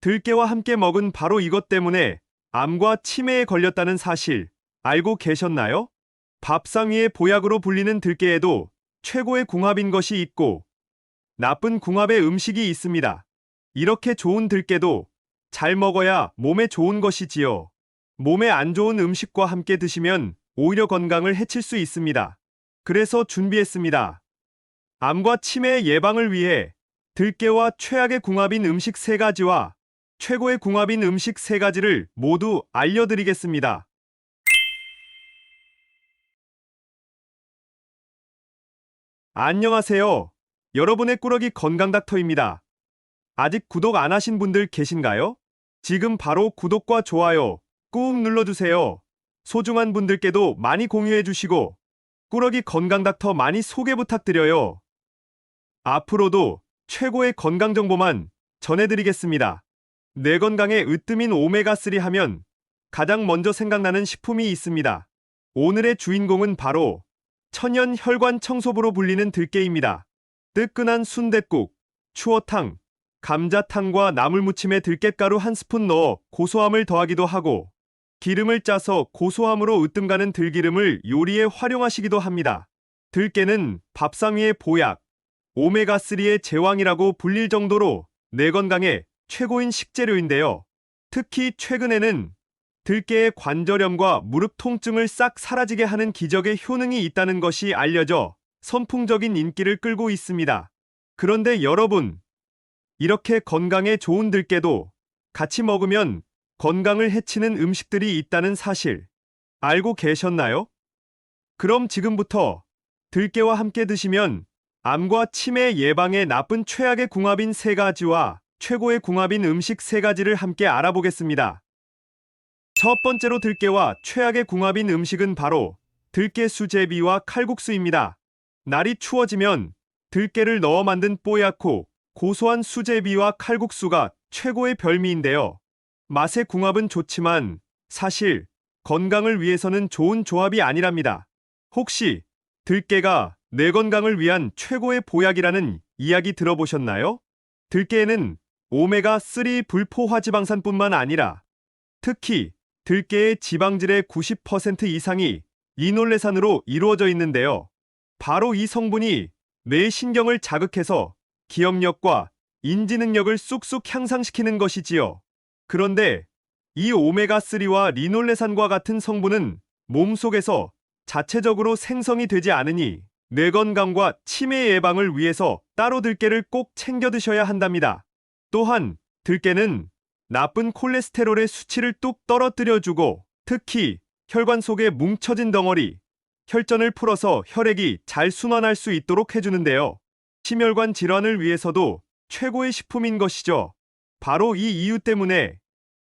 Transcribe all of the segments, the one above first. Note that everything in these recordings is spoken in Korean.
들깨와 함께 먹은 바로 이것 때문에 암과 치매에 걸렸다는 사실 알고 계셨나요? 밥상 위의 보약으로 불리는 들깨에도 최고의 궁합인 것이 있고 나쁜 궁합의 음식이 있습니다. 이렇게 좋은 들깨도 잘 먹어야 몸에 좋은 것이지요. 몸에 안 좋은 음식과 함께 드시면 오히려 건강을 해칠 수 있습니다. 그래서 준비했습니다. 암과 치매 예방을 위해 들깨와 최악의 궁합인 음식 3가지와 최고의 궁합인 음식 3가지를 모두 알려드리겠습니다. 안녕하세요. 여러분의 꾸러기 건강닥터입니다. 아직 구독 안 하신 분들 계신가요? 지금 바로 구독과 좋아요 꾹 눌러주세요. 소중한 분들께도 많이 공유해주시고 꾸러기 건강닥터 많이 소개 부탁드려요. 앞으로도 최고의 건강 정보만 전해드리겠습니다. 내 건강에 으뜸인 오메가3 하면 가장 먼저 생각나는 식품이 있습니다. 오늘의 주인공은 바로 천연 혈관 청소부로 불리는 들깨입니다. 뜨끈한 순댓국, 추어탕, 감자탕과 나물무침에 들깨가루 1스푼 넣어 고소함을 더하기도 하고 기름을 짜서 고소함으로 으뜸 가는 들기름을 요리에 활용하시기도 합니다. 들깨는 밥상 위의 보약, 오메가3의 제왕이라고 불릴 정도로 내 건강에 최고인 식재료인데요. 특히 최근에는 들깨의 관절염과 무릎 통증을 싹 사라지게 하는 기적의 효능이 있다는 것이 알려져 선풍적인 인기를 끌고 있습니다. 그런데 여러분, 이렇게 건강에 좋은 들깨도 같이 먹으면 건강을 해치는 음식들이 있다는 사실 알고 계셨나요? 그럼 지금부터 들깨와 함께 드시면 암과 치매 예방에 나쁜 최악의 궁합인 3가지와 최고의 궁합인 음식 3가지를 함께 알아보겠습니다. 첫 번째로 들깨와 최악의 궁합인 음식은 바로 들깨 수제비와 칼국수입니다. 날이 추워지면 들깨를 넣어 만든 뽀얗고 고소한 수제비와 칼국수가 최고의 별미인데요. 맛의 궁합은 좋지만 사실 건강을 위해서는 좋은 조합이 아니랍니다. 혹시 들깨가 내 건강을 위한 최고의 보약이라는 이야기 들어보셨나요? 들깨에는 오메가3 불포화지방산뿐만 아니라 특히 들깨의 지방질의 90% 이상이 리놀레산으로 이루어져 있는데요. 바로 이 성분이 뇌의 신경을 자극해서 기억력과 인지 능력을 쑥쑥 향상시키는 것이지요. 그런데 이 오메가3와 리놀레산과 같은 성분은 몸속에서 자체적으로 생성이 되지 않으니 뇌 건강과 치매 예방을 위해서 따로 들깨를 꼭 챙겨 드셔야 한답니다. 또한 들깨는 나쁜 콜레스테롤의 수치를 뚝 떨어뜨려주고 특히 혈관 속에 뭉쳐진 덩어리, 혈전을 풀어서 혈액이 잘 순환할 수 있도록 해주는데요. 심혈관 질환을 위해서도 최고의 식품인 것이죠. 바로 이 이유 때문에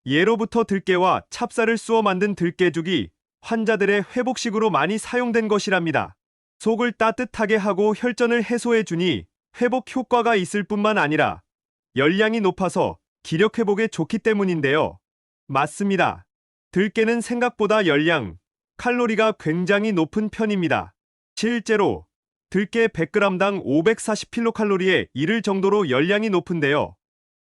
예로부터 들깨와 찹쌀을 쑤어 만든 들깨죽이 환자들의 회복식으로 많이 사용된 것이랍니다. 속을 따뜻하게 하고 혈전을 해소해주니 회복 효과가 있을 뿐만 아니라 열량이 높아서 기력 회복에 좋기 때문인데요. 맞습니다. 들깨는 생각보다 열량, 칼로리가 굉장히 높은 편입니다. 실제로 들깨 100g당 540kcal에 이를 정도로 열량이 높은데요.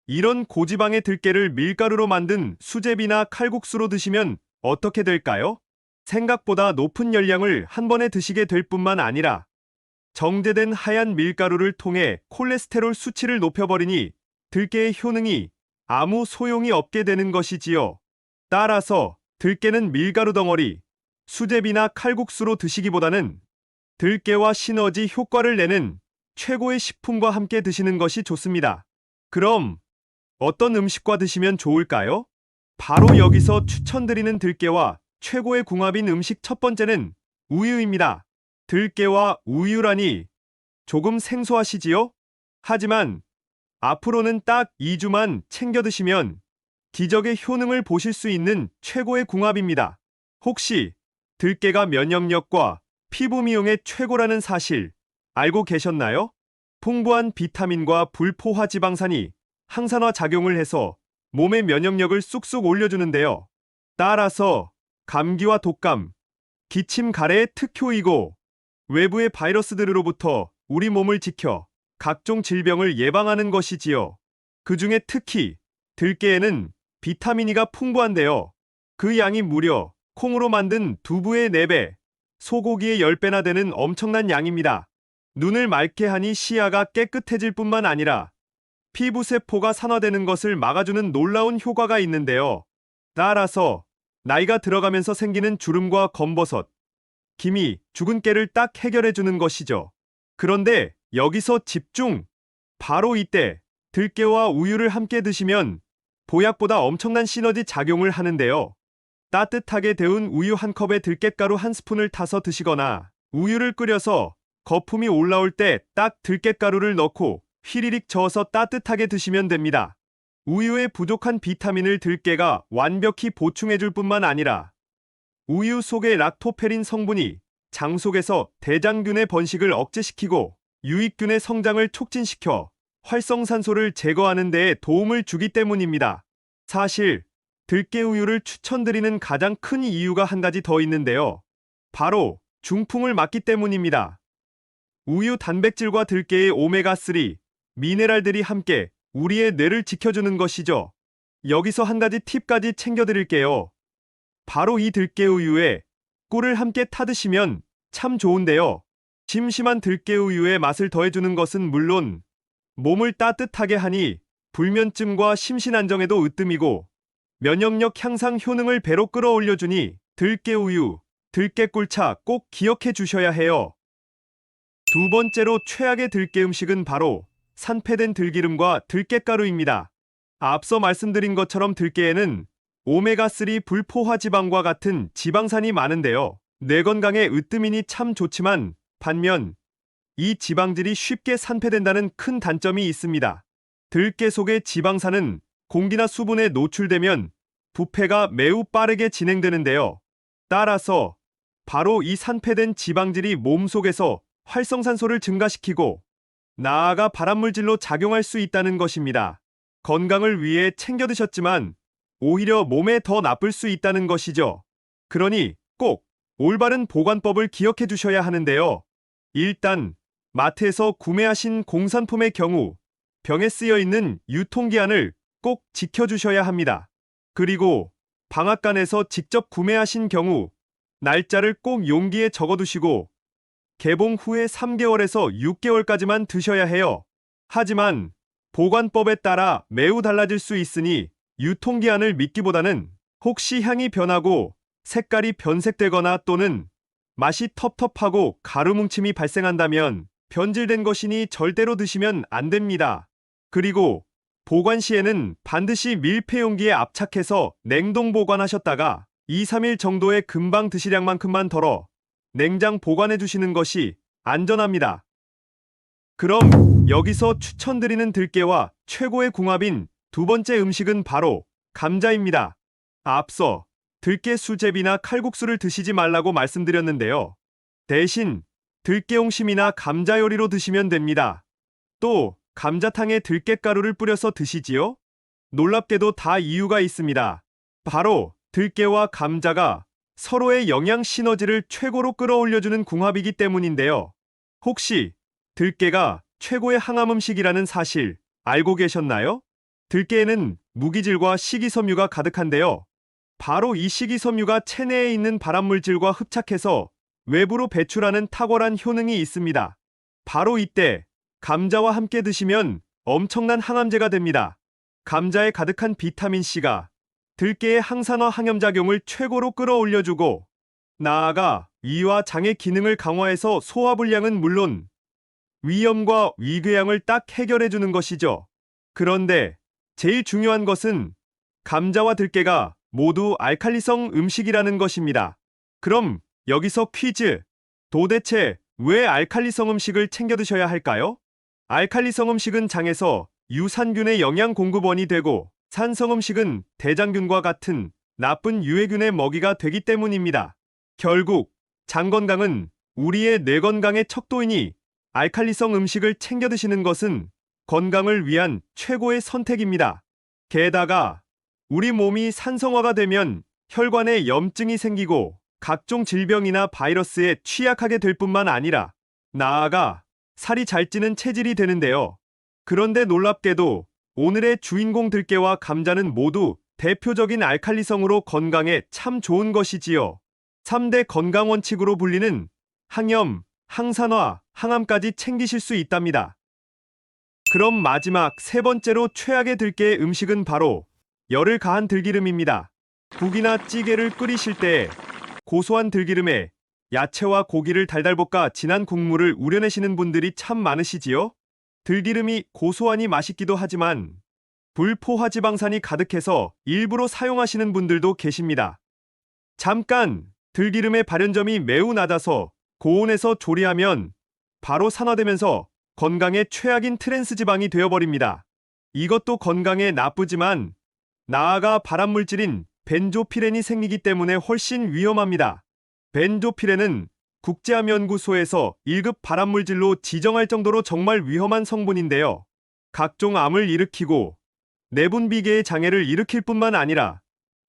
이런 고지방의 들깨를 밀가루로 만든 수제비나 칼국수로 드시면 어떻게 될까요? 생각보다 높은 열량을 한 번에 드시게 될 뿐만 아니라 정제된 하얀 밀가루를 통해 콜레스테롤 수치를 높여버리니 들깨의 효능이 아무 소용이 없게 되는 것이지요. 따라서 들깨는 밀가루 덩어리, 수제비나 칼국수로 드시기보다는 들깨와 시너지 효과를 내는 최고의 식품과 함께 드시는 것이 좋습니다. 그럼 어떤 음식과 드시면 좋을까요? 바로 여기서 추천드리는 들깨와 최고의 궁합인 음식 첫 번째는 우유입니다. 들깨와 우유라니 조금 생소하시지요? 하지만 앞으로는 딱 2주만 챙겨 드시면 기적의 효능을 보실 수 있는 최고의 궁합입니다. 혹시 들깨가 면역력과 피부 미용에 최고라는 사실 알고 계셨나요? 풍부한 비타민과 불포화 지방산이 항산화 작용을 해서 몸의 면역력을 쑥쑥 올려주는데요. 따라서 감기와 독감, 기침 가래의 특효이고 외부의 바이러스들로부터 우리 몸을 지켜 각종 질병을 예방하는 것이지요. 그 중에 특히 들깨에는 비타민 E가 풍부한데요. 그 양이 무려 콩으로 만든 두부의 4배, 소고기의 10배나 되는 엄청난 양입니다. 눈을 맑게 하니 시야가 깨끗해질 뿐만 아니라 피부세포가 산화되는 것을 막아주는 놀라운 효과가 있는데요. 따라서 나이가 들어가면서 생기는 주름과 검버섯, 기미, 죽은 깨를 딱 해결해주는 것이죠. 그런데 여기서 집중! 바로 이때 들깨와 우유를 함께 드시면 보약보다 엄청난 시너지 작용을 하는데요. 따뜻하게 데운 우유 한 컵에 들깨가루 한 스푼을 타서 드시거나 우유를 끓여서 거품이 올라올 때 딱 들깨가루를 넣고 휘리릭 저어서 따뜻하게 드시면 됩니다. 우유에 부족한 비타민을 들깨가 완벽히 보충해줄 뿐만 아니라 우유 속의 락토페린 성분이 장 속에서 대장균의 번식을 억제시키고 유익균의 성장을 촉진시켜 활성산소를 제거하는 데에 도움을 주기 때문입니다. 사실 들깨 우유를 추천드리는 가장 큰 이유가 한 가지 더 있는데요. 바로 중풍을 막기 때문입니다. 우유 단백질과 들깨의 오메가3, 미네랄들이 함께 우리의 뇌를 지켜주는 것이죠. 여기서 한 가지 팁까지 챙겨드릴게요. 바로 이 들깨 우유에 꿀을 함께 타드시면 참 좋은데요. 심심한 들깨 우유에 맛을 더해주는 것은 물론 몸을 따뜻하게 하니 불면증과 심신안정에도 으뜸이고 면역력 향상 효능을 배로 끌어올려주니 들깨 우유, 들깨 꿀차 꼭 기억해 주셔야 해요. 두 번째로 최악의 들깨 음식은 바로 산패된 들기름과 들깨가루입니다. 앞서 말씀드린 것처럼 들깨에는 오메가3 불포화 지방과 같은 지방산이 많은데요. 뇌 건강에 으뜸이니 참 좋지만 반면 이 지방질이 쉽게 산패된다는 큰 단점이 있습니다. 들깨 속의 지방산은 공기나 수분에 노출되면 부패가 매우 빠르게 진행되는데요. 따라서 바로 이 산패된 지방질이 몸속에서 활성산소를 증가시키고 나아가 발암물질로 작용할 수 있다는 것입니다. 건강을 위해 챙겨 드셨지만 오히려 몸에 더 나쁠 수 있다는 것이죠. 그러니 꼭 올바른 보관법을 기억해 두셔야 하는데요. 일단 마트에서 구매하신 공산품의 경우 병에 쓰여 있는 유통기한을 꼭 지켜주셔야 합니다. 그리고 방앗간에서 직접 구매하신 경우 날짜를 꼭 용기에 적어두시고 개봉 후에 3개월에서 6개월까지만 드셔야 해요. 하지만 보관법에 따라 매우 달라질 수 있으니 유통기한을 믿기보다는 혹시 향이 변하고 색깔이 변색되거나 또는 맛이 텁텁하고 가루 뭉침이 발생한다면 변질된 것이니 절대로 드시면 안 됩니다. 그리고 보관 시에는 반드시 밀폐 용기에 압착해서 냉동 보관하셨다가 2-3일 정도의 금방 드시량만큼만 덜어 냉장 보관해 주시는 것이 안전합니다. 그럼 여기서 추천드리는 들깨와 최고의 궁합인 두 번째 음식은 바로 감자입니다. 앞서 들깨 수제비나 칼국수를 드시지 말라고 말씀드렸는데요. 대신 들깨옹심이나 감자 요리로 드시면 됩니다. 또 감자탕에 들깨가루를 뿌려서 드시지요? 놀랍게도 다 이유가 있습니다. 바로 들깨와 감자가 서로의 영양 시너지를 최고로 끌어올려주는 궁합이기 때문인데요. 혹시 들깨가 최고의 항암 음식이라는 사실 알고 계셨나요? 들깨에는 무기질과 식이섬유가 가득한데요. 바로 이 식이섬유가 체내에 있는 발암물질과 흡착해서 외부로 배출하는 탁월한 효능이 있습니다. 바로 이때 감자와 함께 드시면 엄청난 항암제가 됩니다. 감자에 가득한 비타민C가 들깨의 항산화 항염작용을 최고로 끌어올려주고 나아가 위와 장의 기능을 강화해서 소화불량은 물론 위염과 위궤양을 딱 해결해주는 것이죠. 그런데 제일 중요한 것은 감자와 들깨가 모두 알칼리성 음식이라는 것입니다. 그럼 여기서 퀴즈! 도대체 왜 알칼리성 음식을 챙겨 드셔야 할까요? 알칼리성 음식은 장에서 유산균의 영양 공급원이 되고 산성 음식은 대장균과 같은 나쁜 유해균의 먹이가 되기 때문입니다. 결국 장 건강은 우리의 뇌 건강의 척도이니 알칼리성 음식을 챙겨 드시는 것은 건강을 위한 최고의 선택입니다. 게다가 우리 몸이 산성화가 되면 혈관에 염증이 생기고 각종 질병이나 바이러스에 취약하게 될 뿐만 아니라 나아가 살이 잘 찌는 체질이 되는데요. 그런데 놀랍게도 오늘의 주인공 들깨와 감자는 모두 대표적인 알칼리성으로 건강에 참 좋은 것이지요. 3대 건강 원칙으로 불리는 항염, 항산화, 항암까지 챙기실 수 있답니다. 그럼 마지막 세 번째로 최악의 들깨의 음식은 바로 열을 가한 들기름입니다. 국이나 찌개를 끓이실 때 고소한 들기름에 야채와 고기를 달달 볶아 진한 국물을 우려내시는 분들이 참 많으시지요? 들기름이 고소하니 맛있기도 하지만 불포화지방산이 가득해서 일부러 사용하시는 분들도 계십니다. 잠깐! 들기름의 발연점이 매우 낮아서 고온에서 조리하면 바로 산화되면서 건강에 최악인 트랜스 지방이 되어버립니다. 이것도 건강에 나쁘지만 나아가 발암물질인 벤조피렌이 생기기 때문에 훨씬 위험합니다. 벤조피렌은 국제암연구소에서 1급 발암물질로 지정할 정도로 정말 위험한 성분인데요. 각종 암을 일으키고 내분비계의 장애를 일으킬 뿐만 아니라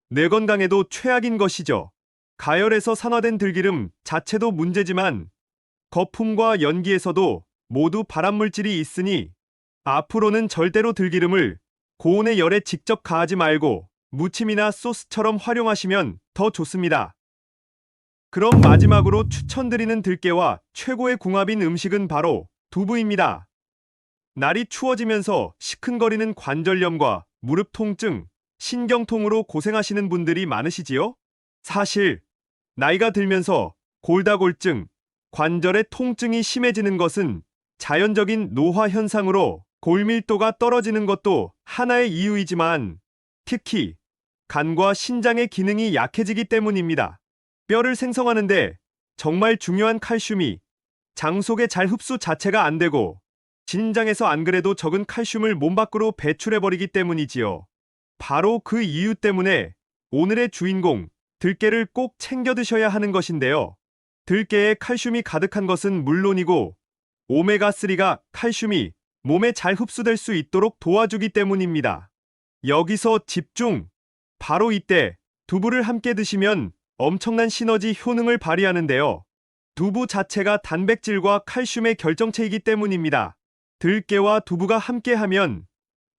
뇌 건강에도 최악인 것이죠. 가열에서 산화된 들기름 자체도 문제지만 거품과 연기에서도 모두 발암물질이 있으니 앞으로는 절대로 들기름을 고온의 열에 직접 가하지 말고 무침이나 소스처럼 활용하시면 더 좋습니다. 그럼 마지막으로 추천드리는 들깨와 최고의 궁합인 음식은 바로 두부입니다. 날이 추워지면서 시큰거리는 관절염과 무릎 통증, 신경통으로 고생하시는 분들이 많으시지요? 사실 나이가 들면서 골다골증, 관절의 통증이 심해지는 것은 자연적인 노화 현상으로 골밀도가 떨어지는 것도 하나의 이유이지만 특히 간과 신장의 기능이 약해지기 때문입니다. 뼈를 생성하는데 정말 중요한 칼슘이 장 속에 잘 흡수 자체가 안 되고 신장에서 안 그래도 적은 칼슘을 몸 밖으로 배출해버리기 때문이지요. 바로 그 이유 때문에 오늘의 주인공 들깨를 꼭 챙겨 드셔야 하는 것인데요. 들깨에 칼슘이 가득한 것은 물론이고 오메가3가 칼슘이 몸에 잘 흡수될 수 있도록 도와주기 때문입니다. 여기서 집중! 바로 이때 두부를 함께 드시면 엄청난 시너지 효능을 발휘하는데요. 두부 자체가 단백질과 칼슘의 결정체이기 때문입니다. 들깨와 두부가 함께하면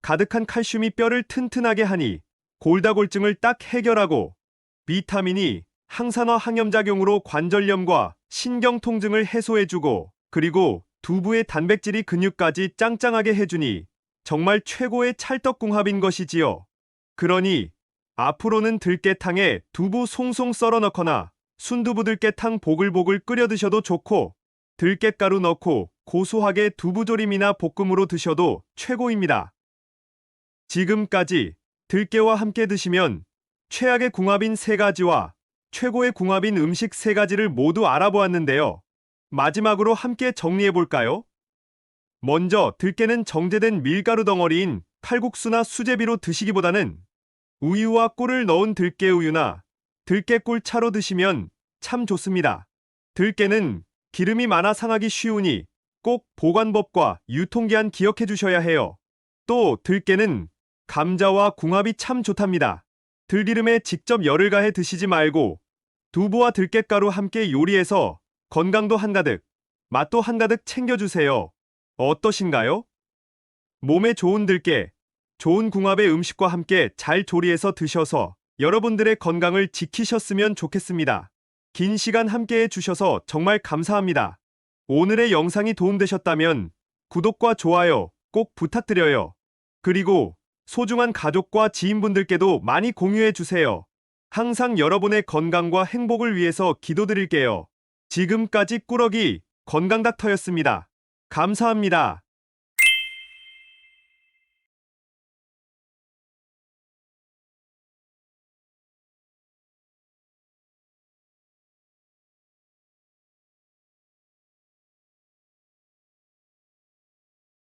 가득한 칼슘이 뼈를 튼튼하게 하니 골다골증을 딱 해결하고 비타민이 항산화 항염작용으로 관절염과 신경통증을 해소해주고 그리고 두부의 단백질이 근육까지 짱짱하게 해주니 정말 최고의 찰떡궁합인 것이지요. 그러니 앞으로는 들깨탕에 두부 송송 썰어 넣거나 순두부 들깨탕 보글보글 끓여 드셔도 좋고 들깨가루 넣고 고소하게 두부조림이나 볶음으로 드셔도 최고입니다. 지금까지 들깨와 함께 드시면 최악의 궁합인 3가지와 최고의 궁합인 음식 3가지를 모두 알아보았는데요. 마지막으로 함께 정리해볼까요? 먼저 들깨는 정제된 밀가루 덩어리인 칼국수나 수제비로 드시기보다는 우유와 꿀을 넣은 들깨우유나 들깨꿀차로 드시면 참 좋습니다. 들깨는 기름이 많아 상하기 쉬우니 꼭 보관법과 유통기한 기억해 주셔야 해요. 또 들깨는 감자와 궁합이 참 좋답니다. 들기름에 직접 열을 가해 드시지 말고 두부와 들깨가루 함께 요리해서 건강도 한가득, 맛도 한가득 챙겨주세요. 어떠신가요? 몸에 좋은 들깨, 좋은 궁합의 음식과 함께 잘 조리해서 드셔서 여러분들의 건강을 지키셨으면 좋겠습니다. 긴 시간 함께 해주셔서 정말 감사합니다. 오늘의 영상이 도움되셨다면 구독과 좋아요 꼭 부탁드려요. 그리고 소중한 가족과 지인분들께도 많이 공유해주세요. 항상 여러분의 건강과 행복을 위해서 기도드릴게요. 지금까지 꾸러기 건강닥터였습니다. 감사합니다.